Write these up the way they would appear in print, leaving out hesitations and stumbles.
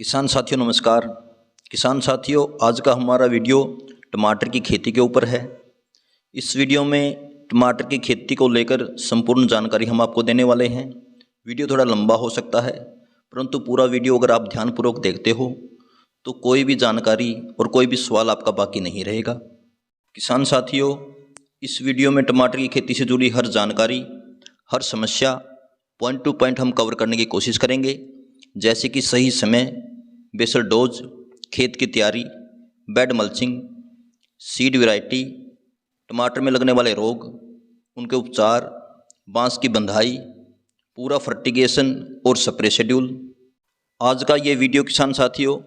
किसान साथियों नमस्कार। किसान साथियों, आज का हमारा वीडियो टमाटर की खेती के ऊपर है। इस वीडियो में टमाटर की खेती को लेकर संपूर्ण जानकारी हम आपको देने वाले हैं। वीडियो थोड़ा लंबा हो सकता है, परंतु पूरा वीडियो अगर आप ध्यानपूर्वक देखते हो तो कोई भी जानकारी और कोई भी सवाल आपका बाकी नहीं रहेगा। किसान साथियों, इस वीडियो में टमाटर की खेती से जुड़ी हर जानकारी, हर समस्या पॉइंट टू पॉइंट हम कवर करने की कोशिश करेंगे, जैसे कि सही समय, बेसल डोज, खेत की तैयारी, बेड मल्चिंग, सीड वैरायटी, टमाटर में लगने वाले रोग, उनके उपचार, बांस की बंधाई, पूरा फर्टिगेशन और स्प्रे शेड्यूल। आज का ये वीडियो किसान साथियों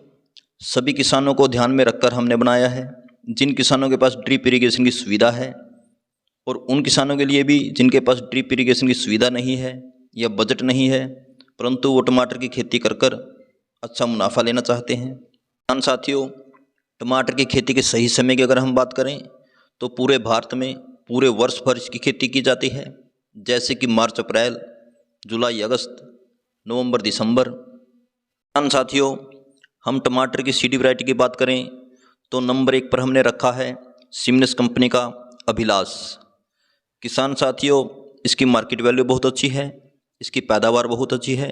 सभी किसानों को ध्यान में रखकर हमने बनाया है। जिन किसानों के पास ड्रिप इरिगेशन की सुविधा है और उन किसानों के लिए भी जिनके पास ड्रिप इरिगेशन की सुविधा नहीं है या बजट नहीं है, परंतु वो टमाटर की खेती कर अच्छा मुनाफा लेना चाहते हैं। किसान साथियों, टमाटर की खेती के सही समय की अगर हम बात करें तो पूरे भारत में पूरे वर्ष भर इसकी खेती की जाती है, जैसे कि मार्च अप्रैल, जुलाई अगस्त, नवंबर दिसंबर। किसान साथियों, हम टमाटर की सीड वैरायटी की बात करें तो नंबर 1 पर हमने रखा है सिमनस कंपनी का अभिलाष। किसान साथियों, इसकी मार्केट वैल्यू बहुत अच्छी है, इसकी पैदावार बहुत अच्छी है,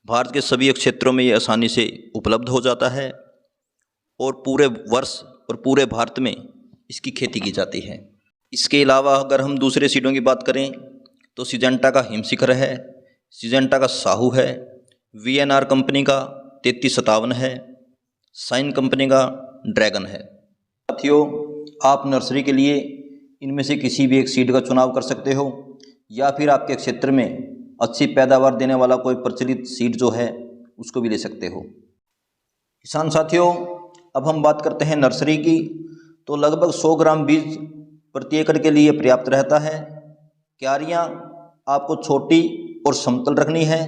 भारत के सभी क्षेत्रों में ये आसानी से उपलब्ध हो जाता है और पूरे वर्ष और पूरे भारत में इसकी खेती की जाती है। इसके अलावा अगर हम दूसरे सीडों की बात करें तो सिजेंटा का हिमशिखर है, सिजेंटा का साहू है, VNR कंपनी का 3357 है, साइन कंपनी का ड्रैगन है। साथियों, आप नर्सरी के लिए इनमें से किसी भी एक सीड का चुनाव कर सकते हो या फिर आपके क्षेत्र में अच्छी पैदावार देने वाला कोई प्रचलित सीड जो है उसको भी ले सकते हो। किसान साथियों, अब हम बात करते हैं नर्सरी की, तो लगभग 100 ग्राम बीज प्रति एकड़ के लिए पर्याप्त रहता है। क्यारियाँ आपको छोटी और समतल रखनी है।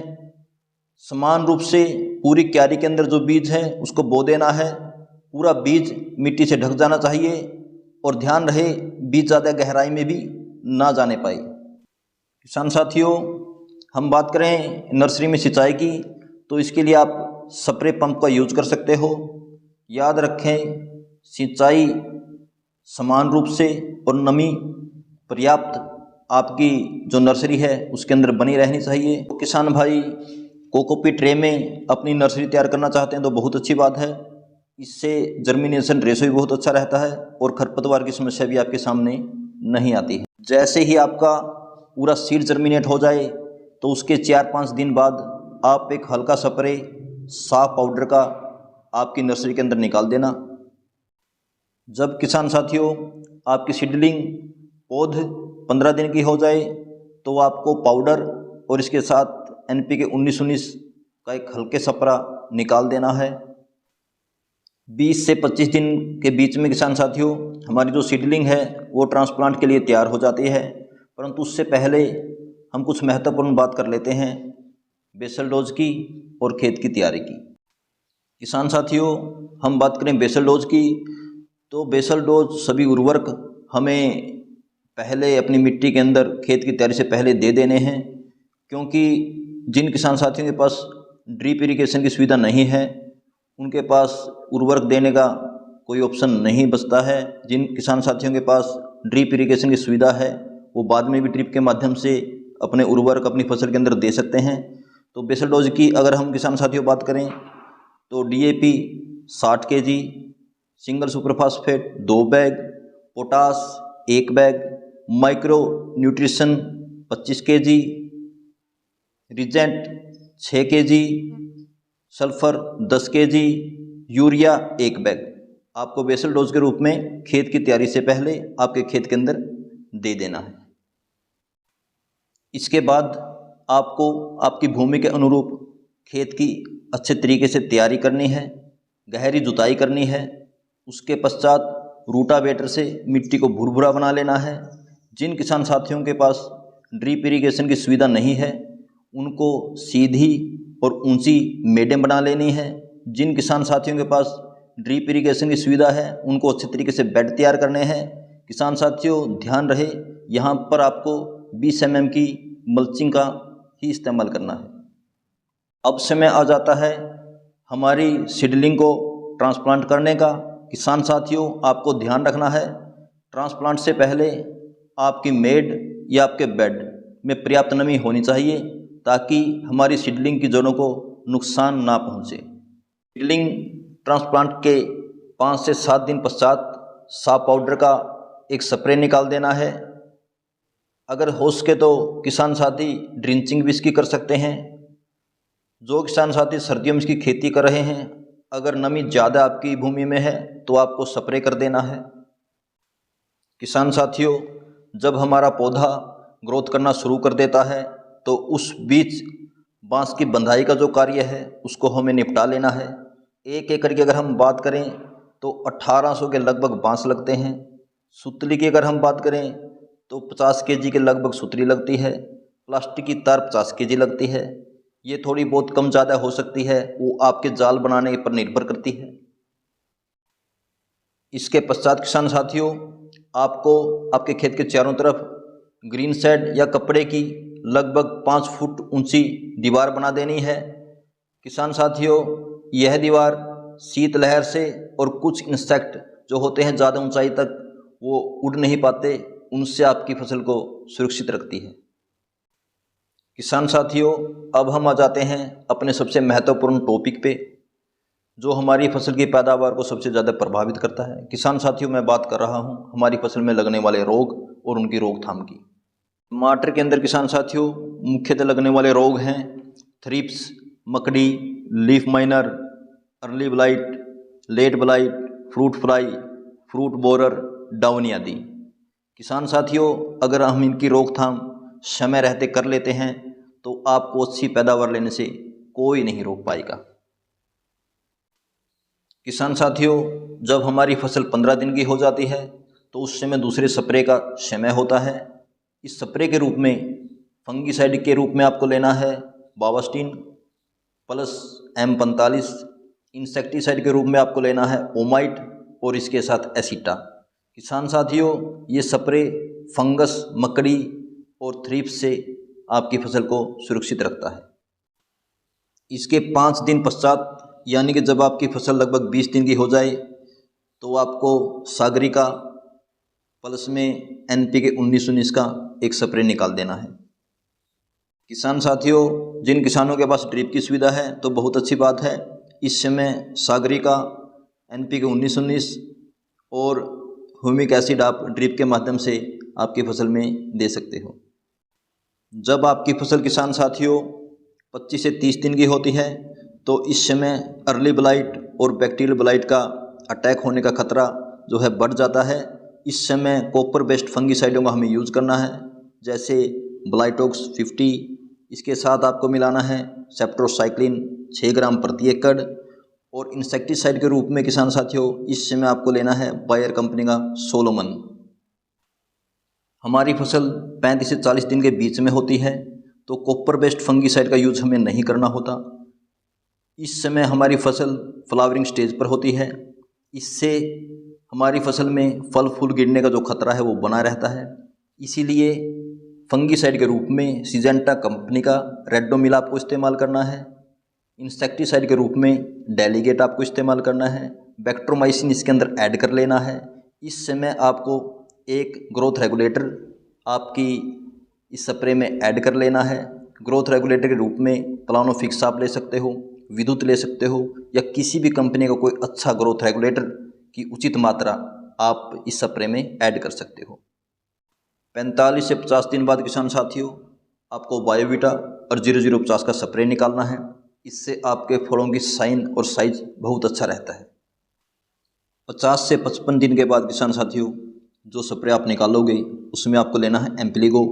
समान रूप से पूरी क्यारी के अंदर जो बीज है उसको बो देना है। पूरा बीज मिट्टी से ढक जाना चाहिए और ध्यान रहे बीज ज़्यादा गहराई में भी ना जाने पाए। किसान साथियों, हम बात करें नर्सरी में सिंचाई की तो इसके लिए आप स्प्रे पंप का यूज कर सकते हो। याद रखें, सिंचाई समान रूप से और नमी पर्याप्त आपकी जो नर्सरी है उसके अंदर बनी रहनी चाहिए। तो किसान भाई कोकोपीट ट्रे में अपनी नर्सरी तैयार करना चाहते हैं तो बहुत अच्छी बात है। इससे जर्मिनेशन रेशो भी बहुत अच्छा रहता है और खरपतवार की समस्या भी आपके सामने नहीं आती है। जैसे ही आपका पूरा सीड जर्मिनेट हो जाए तो उसके 4-5 दिन बाद आप एक हल्का स्प्रे साफ पाउडर का आपकी नर्सरी के अंदर निकाल देना। जब किसान साथियों आपकी सीडलिंग पौध 15 दिन की हो जाए तो आपको पाउडर और इसके साथ NPK 19-19 का एक हल्के स्प्रे निकाल देना है। 20 से 25 दिन के बीच में किसान साथियों हमारी जो सीडलिंग है वो ट्रांसप्लांट के लिए तैयार हो जाती है, परंतु उससे पहले हम कुछ महत्वपूर्ण बात कर लेते हैं बेसल डोज की और खेत की तैयारी की। किसान साथियों, हम बात करें बेसल डोज की तो बेसल डोज सभी उर्वरक हमें पहले अपनी मिट्टी के अंदर खेत की तैयारी से पहले दे देने हैं, क्योंकि जिन किसान साथियों के पास ड्रिप इरिगेशन की सुविधा नहीं है उनके पास उर्वरक देने का कोई ऑप्शन नहीं बचता है। जिन किसान साथियों के पास ड्रिप इरिगेशन की सुविधा है वो बाद में भी ड्रिप के माध्यम से अपने उर्वरक अपनी फसल के अंदर दे सकते हैं। तो बेसल डोज की अगर हम किसान साथियों बात करें तो DAP 60 kg, single super phosphate 2 bag, potash 1 bag, micro nutrition 25 kg, Regent 6 kg, sulphur 10 kg, urea 1 bag आपको बेसल डोज के रूप में खेत की तैयारी से पहले आपके खेत के अंदर दे देना है। इसके बाद आपको आपकी भूमि के अनुरूप खेत की अच्छे तरीके से तैयारी करनी है, गहरी जुताई करनी है। उसके पश्चात रूटावेटर से मिट्टी को भुरभुरा बना लेना है। जिन किसान साथियों के पास ड्रिप इरिगेशन की सुविधा नहीं है उनको सीधी और ऊंची मेडें बना लेनी है। जिन किसान साथियों के पास ड्रिप इरिगेशन की सुविधा है उनको अच्छे तरीके से बेड तैयार करने हैं। किसान साथियों, ध्यान रहे यहाँ पर आपको 20 mm की मल्चिंग का ही इस्तेमाल करना है। अब समय आ जाता है हमारी सीडलिंग को ट्रांसप्लांट करने का किसान साथियों आपको ध्यान रखना है, ट्रांसप्लांट से पहले आपकी मेड या आपके बेड में पर्याप्त नमी होनी चाहिए ताकि हमारी सीडलिंग की जड़ों को नुकसान ना पहुंचे। सीडलिंग ट्रांसप्लांट के 5 से 7 दिन पश्चात साफ पाउडर का एक स्प्रे निकाल देना है। अगर हो सके तो किसान साथी ड्रिंचिंग भी इसकी कर सकते हैं। जो किसान साथी सर्दियों में इसकी खेती कर रहे हैं, अगर नमी ज़्यादा आपकी भूमि में है तो आपको स्प्रे कर देना है। किसान साथियों, जब हमारा पौधा ग्रोथ करना शुरू कर देता है तो उस बीच बांस की बंधाई का जो कार्य है उसको हमें निपटा लेना है। 1 एकड़ की अगर हम बात करें तो 1800 के लगभग बांस लगते हैं। सुतली की अगर हम बात करें तो 50 केजी के लगभग सुतली लगती है। प्लास्टिक की तार 50 केजी लगती है। ये थोड़ी बहुत कम ज़्यादा हो सकती है, वो आपके जाल बनाने पर निर्भर करती है। इसके पश्चात किसान साथियों आपको आपके खेत के चारों तरफ ग्रीन शेड या कपड़े की लगभग 5 फुट ऊंची दीवार बना देनी है। किसान साथियों, यह दीवार शीतलहर से और कुछ इंसेक्ट जो होते हैं ज़्यादा ऊंचाई तक वो उड़ नहीं पाते, उनसे आपकी फसल को सुरक्षित रखती है। किसान साथियों, अब हम आ जाते हैं अपने सबसे महत्वपूर्ण टॉपिक पे जो हमारी फसल की पैदावार को सबसे ज़्यादा प्रभावित करता है। किसान साथियों, मैं बात कर रहा हूँ हमारी फसल में लगने वाले रोग और उनकी रोकथाम की। टमाटर के अंदर किसान साथियों मुख्यतः लगने वाले रोग हैं थ्रिप्स, मकड़ी, leaf miner, early blight, late blight, fruit fly, fruit borer, downy आदि। किसान साथियों, अगर हम इनकी रोकथाम समय रहते कर लेते हैं तो आपको अच्छी पैदावार लेने से कोई नहीं रोक पाएगा। किसान साथियों, जब हमारी फसल 15 दिन की हो जाती है तो उस समय दूसरे स्प्रे का समय होता है। इस स्प्रे के रूप में फंगीसाइड के रूप में आपको लेना है बावास्टिन प्लस M45, इंसेक्टिसाइड के रूप में आपको लेना है ओमाइट और इसके साथ एसिटा। किसान साथियों, ये स्प्रे फंगस, मकड़ी और थ्रिप्स से आपकी फसल को सुरक्षित रखता है। इसके 5 दिन पश्चात यानी कि जब आपकी फसल लगभग 20 दिन की हो जाए तो आपको सागरिका प्लस में NPK 1919 का एक स्प्रे निकाल देना है। किसान साथियों, जिन किसानों के पास ड्रिप की सुविधा है तो बहुत अच्छी बात है। इस समय सागरिका, NPK 1919 और ह्यूमिक एसिड आप ड्रिप के माध्यम से आपकी फसल में दे सकते हो। जब आपकी फसल किसान साथियों 25 से 30 दिन की होती है तो इस समय अर्ली ब्लाइट और बैक्टीरियल ब्लाइट का अटैक होने का खतरा जो है बढ़ जाता है। इस समय कॉपर बेस्ड फंगीसाइडों का हमें यूज़ करना है, जैसे ब्लाइटॉक्स 50, इसके साथ आपको मिलाना है सेप्ट्रोसाइक्लिन 6 ग्राम प्रति एकड़, और इंसेक्टिसाइड के रूप में किसान साथियों इस समय आपको लेना है बायर कंपनी का सोलोमन। हमारी फसल 35 से 40 दिन के बीच में होती है तो कॉपर बेस्ड फंगीसाइड का यूज़ हमें नहीं करना होता। इस समय हमारी फसल फ्लावरिंग स्टेज पर होती है, इससे हमारी फसल में फल फूल गिरने का जो खतरा है वो बना रहता है। इसीलिए फंगीसाइड के रूप में सिजेंटा कंपनी का रेडोमिल आपको इस्तेमाल करना है। इंसेक्टिसाइड के रूप में डेलीगेट आपको इस्तेमाल करना है। बैक्ट्रोमाइसिन इसके अंदर ऐड कर लेना है। इस समय आपको एक ग्रोथ रेगुलेटर आपकी इस स्प्रे में ऐड कर लेना है। ग्रोथ रेगुलेटर के रूप में प्लानोफिक्स आप ले सकते हो, विद्युत ले सकते हो, या किसी भी कंपनी का कोई अच्छा ग्रोथ रेगुलेटर की उचित मात्रा आप इस स्प्रे में ऐड कर सकते हो। 45 से 50 दिन बाद किसान साथियों आपको बायोवीटा और 0050 का स्प्रे निकालना है। इससे आपके फलों की साइन और साइज बहुत अच्छा रहता है। 50 से 55 दिन के बाद किसान साथियों जो स्प्रे आप निकालोगे उसमें आपको लेना है एम्प्लीगो।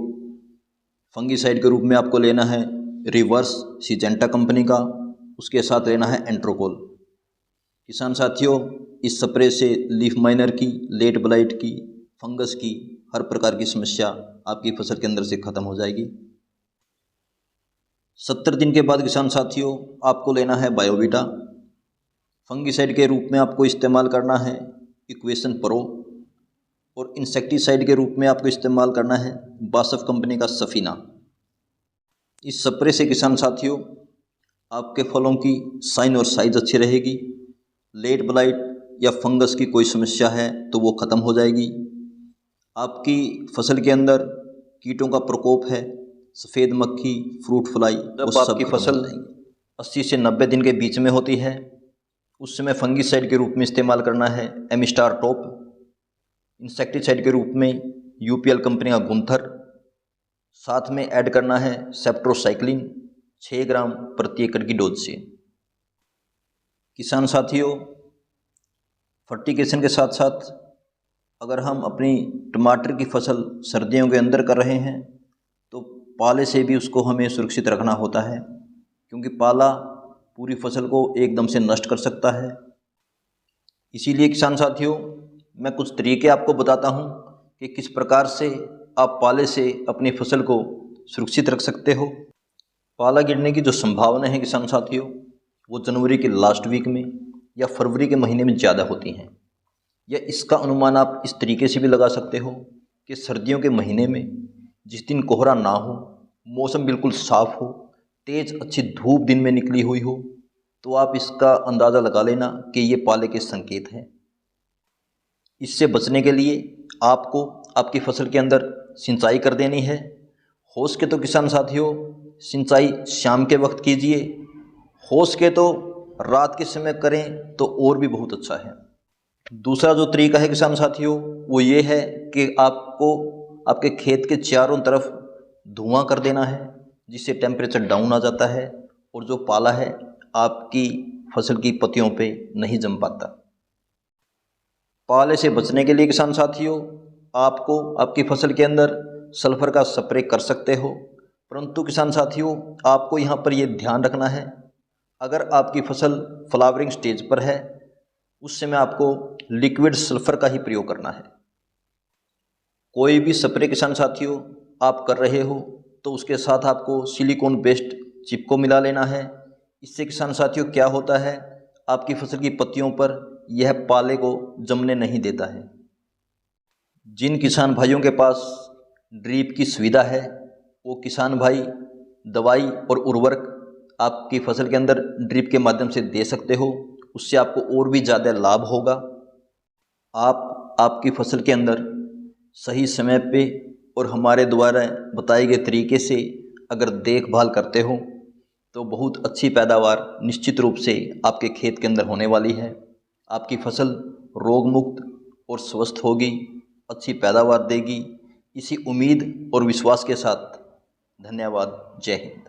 फंगीसाइड के रूप में आपको लेना है रिवर्स सिजेंटा कंपनी का, उसके साथ लेना है एंट्रोकोल। किसान साथियों इस स्प्रे से लीफ माइनर की, लेट ब्लाइट की, फंगस की, हर प्रकार की समस्या आपकी फसल के अंदर से ख़त्म हो जाएगी। 70 दिन के बाद किसान साथियों आपको लेना है बायोवीटा। फंगीसाइड के रूप में आपको इस्तेमाल करना है इक्वेशन प्रो, और इंसेक्टिसाइड के रूप में आपको इस्तेमाल करना है बासफ कंपनी का सफीना। इस स्प्रे से किसान साथियों आपके फलों की साइन और साइज अच्छी रहेगी। लेट ब्लाइट या फंगस की कोई समस्या है तो वो ख़त्म हो जाएगी। आपकी फसल के अंदर कीटों का प्रकोप है, सफ़ेद मक्खी, फ्रूट फ्लाई, जब आपकी फसल 80 से 90 दिन के बीच में होती है उस समय फंगिसाइड के रूप में इस्तेमाल करना है एमिस्टार टॉप। इंसेक्टिसाइड के रूप में यूपीएल कंपनी का गुंथर। साथ में ऐड करना है सेप्ट्रोसाइक्लिन 6 ग्राम प्रति एकड़ की डोज से। किसान साथियों, फर्टिगेशन के साथ साथ अगर हम अपनी टमाटर की फसल सर्दियों के अंदर कर रहे हैं तो पाले से भी उसको हमें सुरक्षित रखना होता है, क्योंकि पाला पूरी फसल को एकदम से नष्ट कर सकता है। इसीलिए किसान साथियों, मैं कुछ तरीके आपको बताता हूं कि किस प्रकार से आप पाले से अपनी फसल को सुरक्षित रख सकते हो। पाला गिरने की जो संभावना है किसान साथियों, वो जनवरी के लास्ट वीक में या फरवरी के महीने में ज़्यादा होती हैं। या इसका अनुमान आप इस तरीके से भी लगा सकते हो कि सर्दियों के महीने में जिस दिन कोहरा ना हो, मौसम बिल्कुल साफ़ हो, तेज़ अच्छी धूप दिन में निकली हुई हो, तो आप इसका अंदाज़ा लगा लेना कि ये पाले के संकेत हैं। इससे बचने के लिए आपको आपकी फसल के अंदर सिंचाई कर देनी है। हो सके तो किसान साथियों सिंचाई शाम के वक्त कीजिए, हो सके तो रात के समय करें तो और भी बहुत अच्छा है। दूसरा जो तरीका है किसान साथियों वो ये है कि आपको आपके खेत के चारों तरफ धुआं कर देना है, जिससे टेम्परेचर डाउन आ जाता है और जो पाला है आपकी फसल की पत्तियों पे नहीं जम पाता। पाले से बचने के लिए किसान साथियों आपको आपकी फसल के अंदर सल्फर का स्प्रे कर सकते हो, परंतु किसान साथियों आपको यहाँ पर ये ध्यान रखना है, अगर आपकी फसल फ्लावरिंग स्टेज पर है उस समय आपको लिक्विड सल्फर का ही प्रयोग करना है। कोई भी स्प्रे किसान साथियों आप कर रहे हो तो उसके साथ आपको सिलिकॉन बेस्ड चिप को मिला लेना है। इससे किसान साथियों क्या होता है, आपकी फसल की पत्तियों पर यह पाले को जमने नहीं देता है। जिन किसान भाइयों के पास ड्रिप की सुविधा है वो किसान भाई दवाई और उर्वरक आपकी फसल के अंदर ड्रिप के माध्यम से दे सकते हो, उससे आपको और भी ज़्यादा लाभ होगा। आप आपकी फसल के अंदर सही समय पे और हमारे द्वारा बताए गए तरीके से अगर देखभाल करते हो तो बहुत अच्छी पैदावार निश्चित रूप से आपके खेत के अंदर होने वाली है। आपकी फसल रोग मुक्त और स्वस्थ होगी, अच्छी पैदावार देगी। इसी उम्मीद और विश्वास के साथ धन्यवाद। जय हिंद।